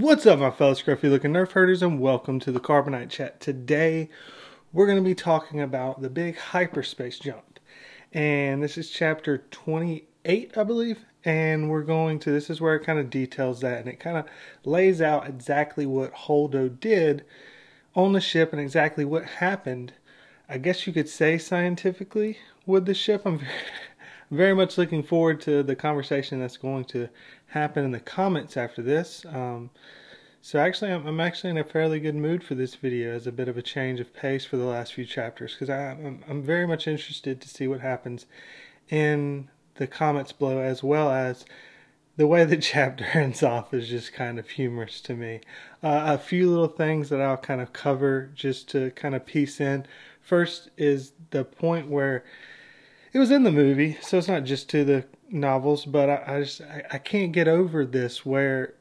What's up, my fellow scruffy looking nerf herders, and welcome to the Carbonite Chat. Today we're going to be talking about the big hyperspace jump, and this is chapter 28, I believe, and this is where it kind of details that, and it kind of lays out exactly what Holdo did on the ship and exactly what happened, I guess you could say scientifically, with the ship. I'm very much looking forward to the conversation that's going to happen in the comments after this. So actually, I'm actually in a fairly good mood for this video as a bit of a change of pace for the last few chapters, because I'm very much interested to see what happens in the comments below, as well as the way the chapter ends off is just kind of humorous to me. A few little things that I'll kind of cover just to kind of piece in. First is the point where it was in the movie, so it's not just to the novels, but I can't get over this where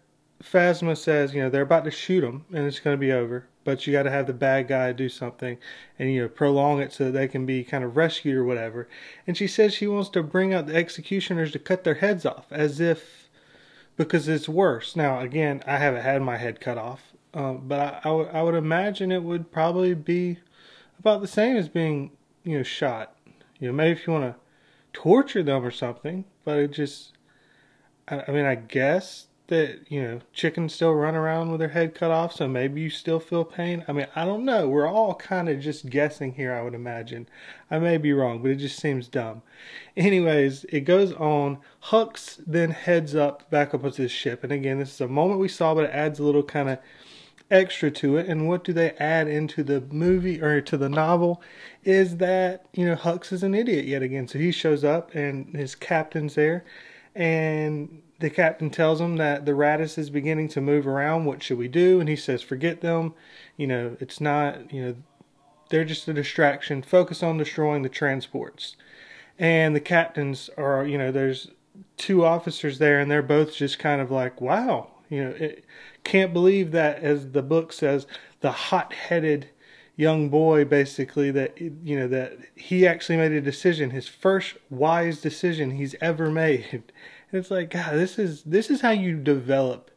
Phasma says, they're about to shoot him and it's going to be over, but you got to have the bad guy do something and, prolong it so that they can be kind of rescued or whatever. And she says she wants to bring out the executioners to cut their heads off, as if, because it's worse. Now, again, I haven't had my head cut off, but I would imagine it would probably be about the same as being, shot. Maybe if you want to torture them or something, but it just, I guess that, chickens still run around with their head cut off, so maybe you still feel pain. I don't know. We're all kind of just guessing here, I would imagine. I may be wrong, but it just seems dumb. Anyways, it goes on. Hux then heads back up with his ship, and again, this is a moment we saw, but it adds a little kind of extra to it. And what do they add into the movie or to the novel is that Hux is an idiot yet again. So he shows up and his captain's there, and the captain tells him that the Raddus is beginning to move around. What should we do? And he says, forget them. It's not, they're just a distraction. Focus on destroying the transports. And the captains are, there's two officers there, and they're both just kind of like, wow, can't believe that, as the book says, the hot-headed young boy, basically, that that he actually made a decision, his first wise decision he's ever made. And it's like, God, this is how you develop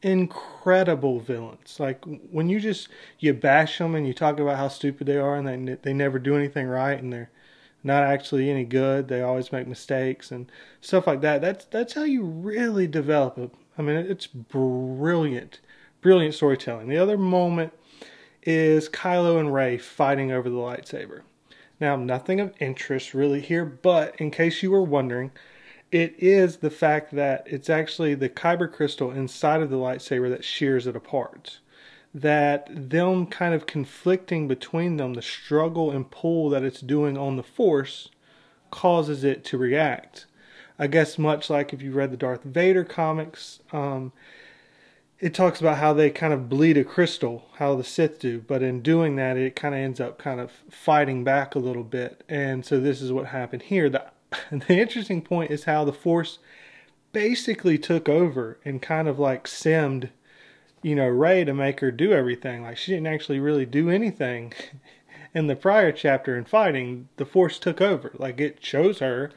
incredible villains. Like when you bash them and you talk about how stupid they are and they never do anything right and they're not actually any good. They always make mistakes and stuff like that. That's how you really develop them. It's brilliant storytelling. The other moment is Kylo and Rey fighting over the lightsaber. Now, nothing of interest really here, but in case you were wondering, it is the fact that it's actually the kyber crystal inside of the lightsaber that shears it apart. That them kind of conflicting between them, the struggle and pull that it's doing on the Force, causes it to react. I guess much like if you read the Darth Vader comics, it talks about how they kind of bleed a crystal, how the Sith do, but in doing that, it kind of ends up kind of fighting back a little bit. And so this is what happened here. The interesting point is how the Force basically took over and kind of like simmed, Rey to make her do everything. Like she didn't actually really do anything in the prior chapter in fighting. The Force took over. Like it chose her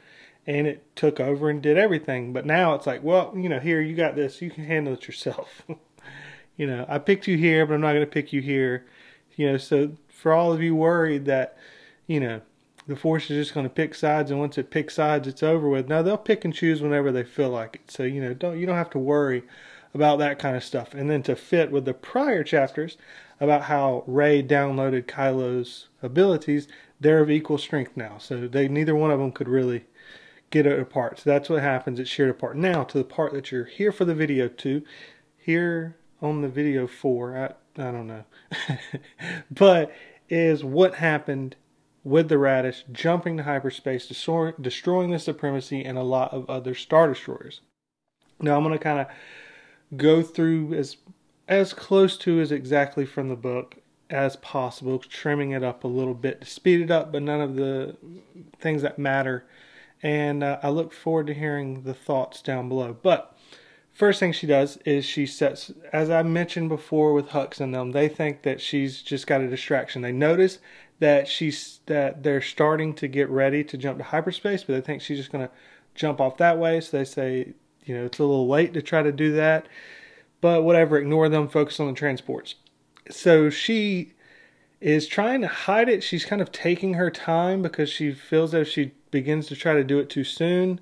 and it took over and did everything. But now it's like, well, here, you got this. You can handle it yourself. I picked you here, but I'm not going to pick you here. So for all of you worried that, the Force is just going to pick sides, and once it picks sides, it's over with. No, they'll pick and choose whenever they feel like it. So, you don't have to worry about that kind of stuff. And then to fit with the prior chapters about how Rey downloaded Kylo's abilities, they're of equal strength now. So neither one of them could really get it apart. So that's what happens. It's sheared apart. Now to the part that you're here for the video to. Here on the video for, I don't know. But is what happened with the Raddus jumping to hyperspace, destroying the Supremacy and a lot of other Star Destroyers. Now I'm going to kind of go through as close to as exactly from the book as possible, trimming it up a little bit to speed it up, but none of the things that matter. And I look forward to hearing the thoughts down below. But first thing she does is she sets, as I mentioned before with Hux and them, they think that she's just got a distraction. They notice that they're starting to get ready to jump to hyperspace, but they think she's just going to jump off that way. So they say, it's a little late to try to do that. But whatever, ignore them, focus on the transports. So she is trying to hide it. She's kind of taking her time because she feels that if she begins to try to do it too soon,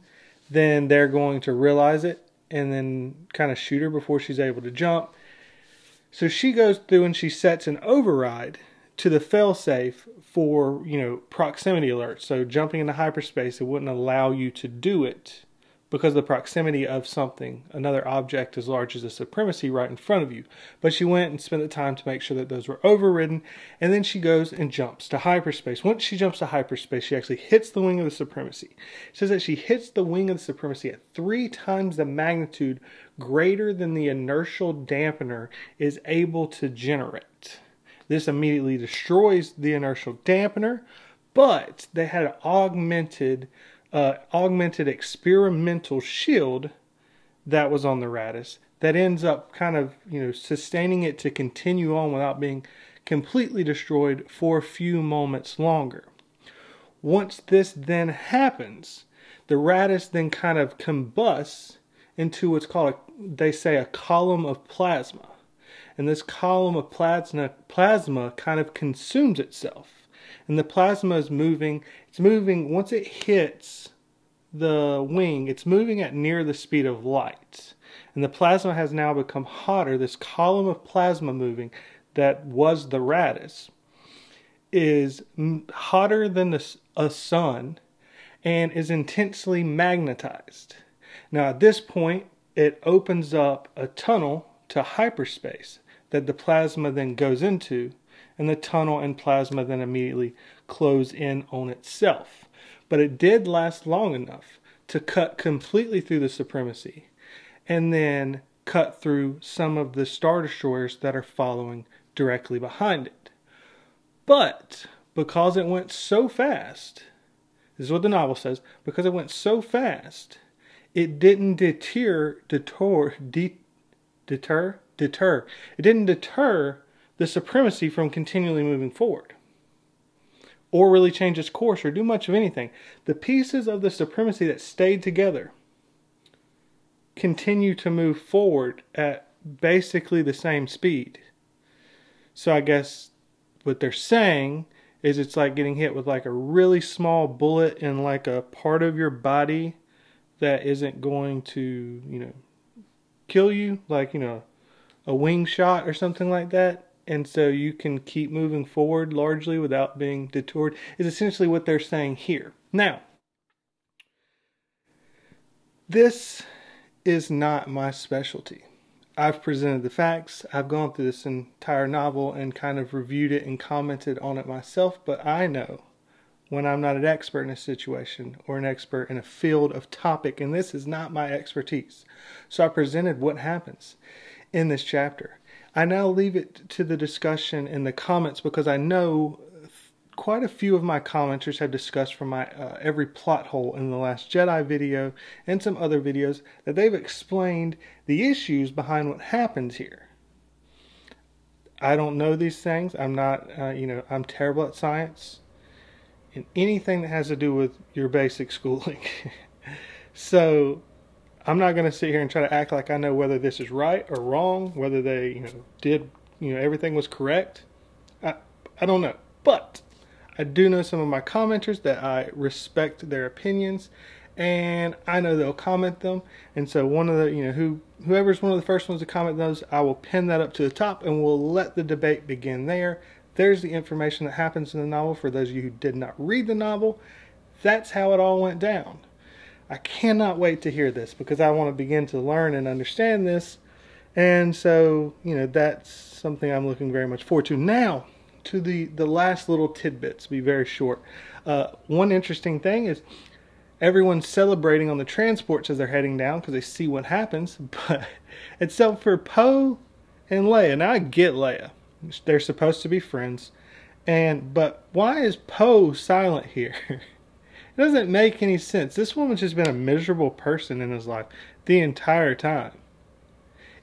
then they're going to realize it and then kind of shoot her before she's able to jump. So she goes through and she sets an override to the failsafe for, proximity alerts. So jumping into hyperspace, it wouldn't allow you to do it because of the proximity of something, another object as large as a supremacy right in front of you. But she went and spent the time to make sure that those were overridden, and then she goes and jumps to hyperspace. Once she jumps to hyperspace, she actually hits the wing of the supremacy. It says that she hits the wing of the supremacy at 3 times the magnitude greater than the inertial dampener is able to generate. This immediately destroys the inertial dampener, but they had an augmented experimental shield that was on the Raddus that ends up kind of, sustaining it to continue on without being completely destroyed for a few moments longer. Once this then happens, the Raddus then kind of combusts into what's called, they say, a column of plasma. And this column of plasma kind of consumes itself. And the plasma is moving. It's moving, once it hits the wing, it's moving at near the speed of light. And the plasma has now become hotter. This column of plasma moving that was the Raddus is hotter than a sun and is intensely magnetized. Now at this point, it opens up a tunnel to hyperspace that the plasma then goes into, and the tunnel and plasma then immediately close in on itself. But it did last long enough to cut completely through the supremacy and then cut through some of the Star Destroyers that are following directly behind it. But because it went so fast, this is what the novel says, because it went so fast, it didn't deter the supremacy from continually moving forward, or really change its course, or do much of anything. The pieces of the supremacy that stayed together continue to move forward at basically the same speed. So I guess what they're saying is it's like getting hit with like a really small bullet in like a part of your body that isn't going to, kill you, like, a wing shot or something like that. And so you can keep moving forward largely without being detoured, is essentially what they're saying here. Now, this is not my specialty. I've presented the facts. I've gone through this entire novel and kind of reviewed it and commented on it myself, but I know when I'm not an expert in a situation or an expert in a field of topic, and this is not my expertise. So I presented what happens in this chapter. I now leave it to the discussion in the comments because I know quite a few of my commenters have discussed from my every plot hole in the Last Jedi video and some other videos that they've explained the issues behind what happens here. I don't know these things. I'm not, I'm terrible at science and anything that has to do with your basic schooling. So I'm not going to sit here and try to act like I know whether this is right or wrong, whether they, did, everything was correct. I don't know. But I do know some of my commenters that I respect their opinions, and I know they'll comment them. And so one of the, whoever's one of the first ones to comment those, I will pin that up to the top and we'll let the debate begin there. There's the information that happens in the novel for those of you who did not read the novel. That's how it all went down. I cannot wait to hear this because I want to begin to learn and understand this. And so, that's something I'm looking very much forward to. Now, to the last little tidbits, be very short. One interesting thing is everyone's celebrating on the transports as they're heading down because they see what happens. But except for Poe and Leia. Now I get Leia. They're supposed to be friends. But why is Poe silent here? It doesn't make any sense. This woman's just been a miserable person in his life the entire time.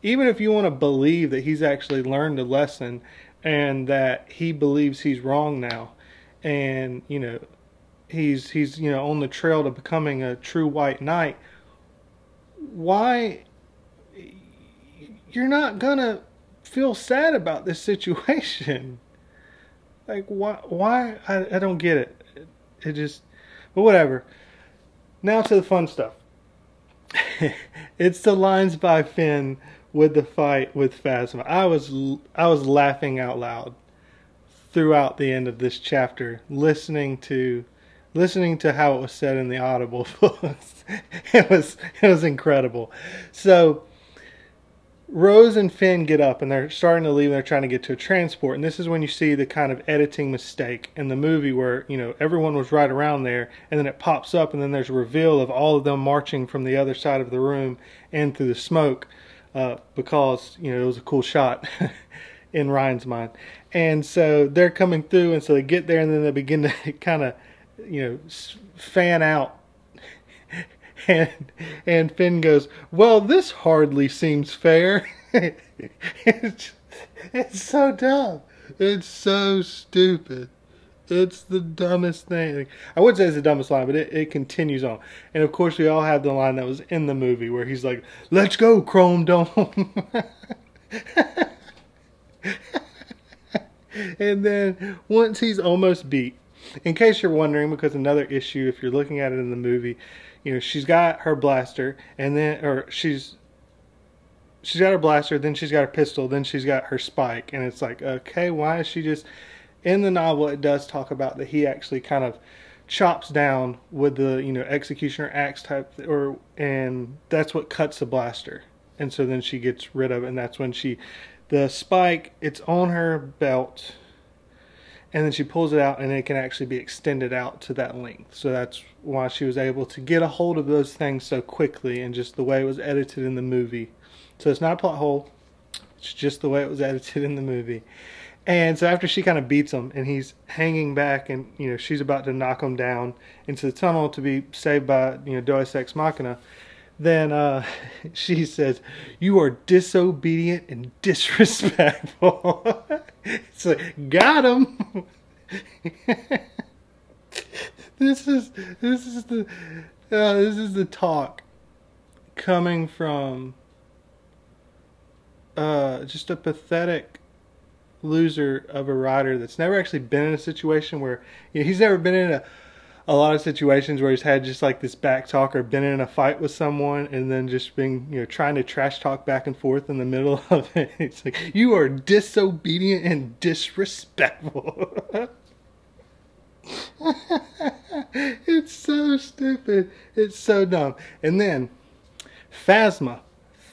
Even if you want to believe that he's actually learned a lesson and that he believes he's wrong now, and he's on the trail to becoming a true white knight, why you're not gonna feel sad about this situation. Like, why? I don't get it. It just, but whatever. Now to the fun stuff. It's the lines by Finn with the fight with Phasma. I was laughing out loud throughout the end of this chapter, listening to how it was said in the Audible books. It was incredible. So Rose and Finn get up and they're starting to leave and they're trying to get to a transport. And this is when you see the kind of editing mistake in the movie where, everyone was right around there and then it pops up and then there's a reveal of all of them marching from the other side of the room and through the smoke because, it was a cool shot in Ryan's mind. And so they're coming through and so they get there and then they begin to kind of, fan out. And Finn goes, well, this hardly seems fair. It's so dumb. It's so stupid. It's the dumbest thing. I would say it's the dumbest line, but it continues on. And of course, we all have the line that was in the movie where he's like, let's go, Chrome Dome. And then once he's almost beat, in case you're wondering, because another issue, if you're looking at it in the movie, she's got her blaster, and then, she's got her blaster, then she's got her pistol, then she's got her spike, and it's like, okay, why is she just, in the novel, it does talk about that he actually kind of chops down with the, executioner axe type, and that's what cuts the blaster, and so then she gets rid of it, and that's when the spike, it's on her belt, and then she pulls it out and it can actually be extended out to that length. So that's why she was able to get a hold of those things so quickly and just the way it was edited in the movie. So it's not a plot hole. It's just the way it was edited in the movie. And so after she kind of beats him and he's hanging back and, she's about to knock him down into the tunnel to be saved by, Deus Ex Machina, then she says, you are disobedient and disrespectful. It's like, got him. This is the talk coming from just a pathetic loser of a writer that's never actually been in a situation where he's never been in a lot of situations where he's had just like this back talk or been in a fight with someone and then just being, trying to trash talk back and forth in the middle of it. It's like, you are disobedient and disrespectful. It's so stupid. It's so dumb. And then Phasma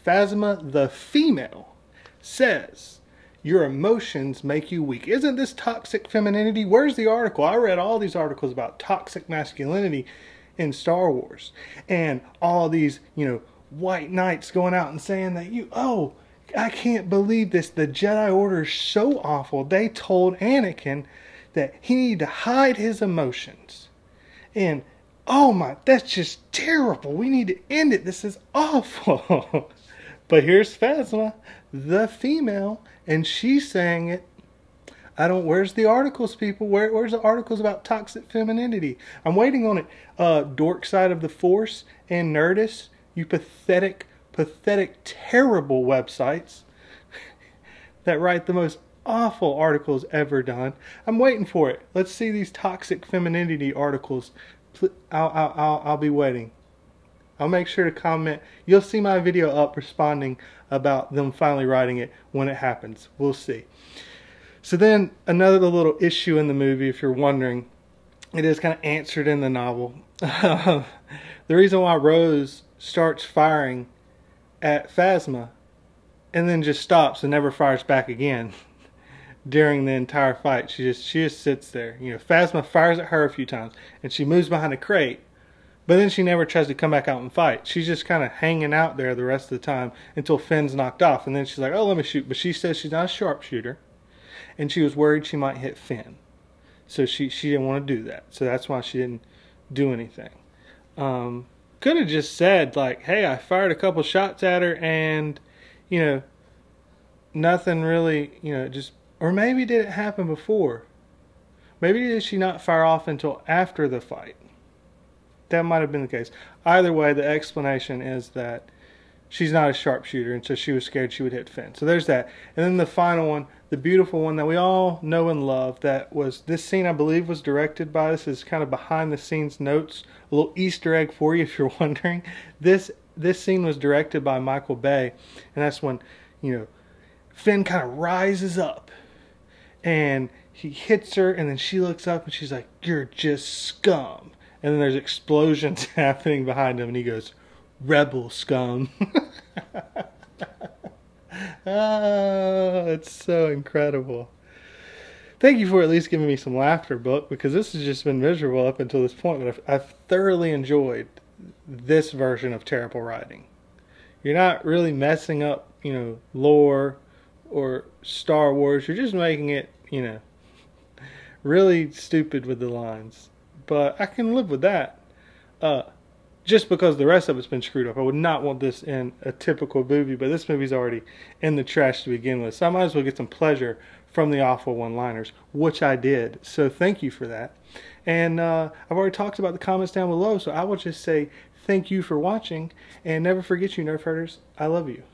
the female, says, your emotions make you weak. Isn't this toxic femininity? Where's the article? I read all these articles about toxic masculinity in Star Wars. And all these, white knights going out and saying that I can't believe this. The Jedi Order is so awful. They told Anakin that he needed to hide his emotions. And, that's just terrible. We need to end it. This is awful. But here's Phasma, the female, and she's saying it. Where's the articles, people? Where's the articles about toxic femininity? I'm waiting on it. Dork Side of the Force and Nerdist, you pathetic, terrible websites that write the most awful articles ever done. I'm waiting for it. Let's see these toxic femininity articles. I'll be waiting. I'll make sure to comment. You'll see my video up responding about them finally writing it when it happens. We'll see. So then another little issue in the movie, if you're wondering, it is kind of answered in the novel. The reason why Rose starts firing at Phasma and then just stops and never fires back again during the entire fight. She just sits there. Phasma fires at her a few times and she moves behind a crate. But then she never tries to come back out and fight. She's just kind of hanging out there the rest of the time until Finn's knocked off. And then she's like, let me shoot. But she says she's not a sharpshooter. And she was worried she might hit Finn. So she didn't want to do that. So that's why she didn't do anything. Could have just said, like, hey, I fired a couple shots at her and, nothing really, just... Or maybe did it happen before? Maybe did she not fire off until after the fight? That might have been the case. Either way, the explanation is that she's not a sharpshooter, and so she was scared she would hit Finn. So there's that. And then the final one, the beautiful one that we all know and love, that was, this scene I believe was directed by, this is kind of behind the scenes notes, a little Easter egg for you if you're wondering. This scene was directed by Michael Bay, and that's when, you know, Finn kind of rises up and he hits her, and then she looks up and she's like, "You're just scum." And then there's explosions happening behind him, and he goes, "Rebel scum." Oh, it's so incredible. Thank you for at least giving me some laughter, book, because this has just been miserable up until this point. But I've thoroughly enjoyed this version of terrible writing. You're not really messing up, you know, lore or Star Wars. You're just making it, you know, really stupid with the lines. But I can live with that. Just because the rest of it's been screwed up. I would not want this in a typical movie, but this movie's already in the trash to begin with. So I might as well get some pleasure from the awful one-liners, which I did. So thank you for that. And I've already talked about the comments down below, so I will just say thank you for watching. And never forget, you Nerf Herders, I love you.